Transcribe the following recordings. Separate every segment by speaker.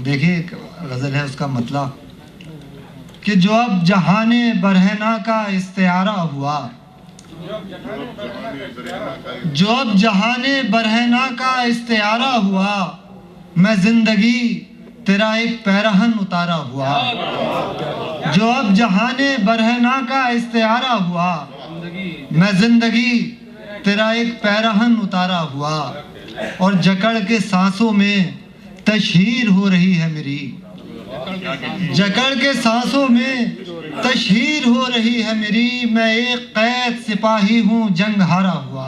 Speaker 1: دیکھیے ایک غزل ہے، اس کا مطلب کہ جو اب جہان برہنہ کا استعارہ ہوا، جو اب جہان برہنہ کا استعارہ ہوا، میں زندگی تیرا ایک پیرہن اتارا ہوا۔ جو اب جہان برہنہ کا استعارہ ہوا، میں زندگی تیرا ایک پیرہن اتارا ہوا، اور جکڑ کے سانسوں میں تشہیر ہو رہی ہے میری، جکڑ کے سانسوں میں تشہیر ہو رہی ہے میری، میں ایک قید سپاہی ہوں جنگ ہارا ہوا۔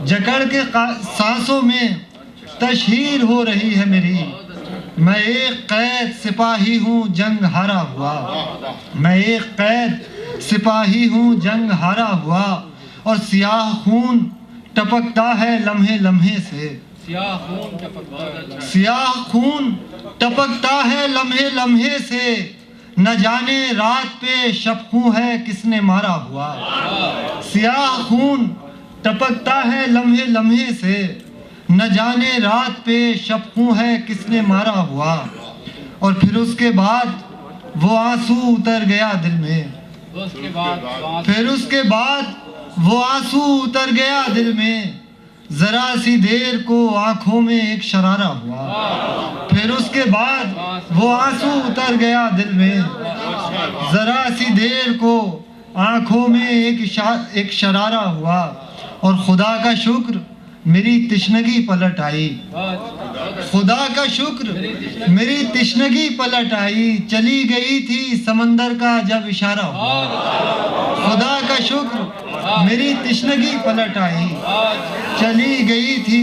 Speaker 1: جکڑ کے سانسوں میں تشہیر ہو رہی ہے میری، میں ایک قید سپاہی ہوں جنگ ہارا ہوا، میں ایک قید سپاہی ہوں جنگ ہارا ہوا، اور سیاہ خون ٹپکتا ہے لمحے لمحے سے، سیاہ خون ٹپکتا ہے لمحے لمحے سے، نہ جانے رات پہ شب خوں ہے کس نے مارا ہوا۔ سیاہ خون ٹپکتا ہے لمحے لمحے سے، نہ جانے رات پہ شب خوں ہے کس نے مارا ہوا، اور پھر اس کے بعد وہ آنسو اتر گیا دل میں، پھر اس کے بعد وہ آنسو اتر گیا دل میں، ذرا سی دیر کو آنکھوں میں ایک شرارہ ہوا۔ پھر اس کے بعد وہ آنسو اتر گیا دل میں، ذرا سی دیر کو آنکھوں میں ایک شرارہ ہوا، اور خدا کا شکر میری تشنگی پلٹ آئی، خدا کا شکر میری تشنگی پلٹ آئی، چلی گئی تھی سمندر کا جب اشارہ ہوا۔ خدا کا شکر میری تشنگی پلٹ آئی، چلی گئی تھی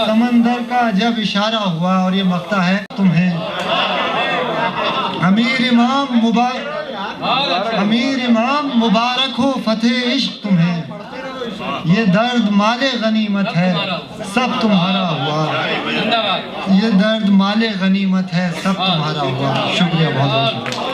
Speaker 1: سمندر کا جب اشارہ ہوا۔ اور یہ مقطع ہے تمہیں امیر امام مبارک ہو فتح عشق تمہیں، یہ درد مال غنیمت ہے سب تمہارا ہوا، یہ درد مال غنیمت ہے سب تمہارا ہوا۔ شکریہ، بہت بہت شکریہ۔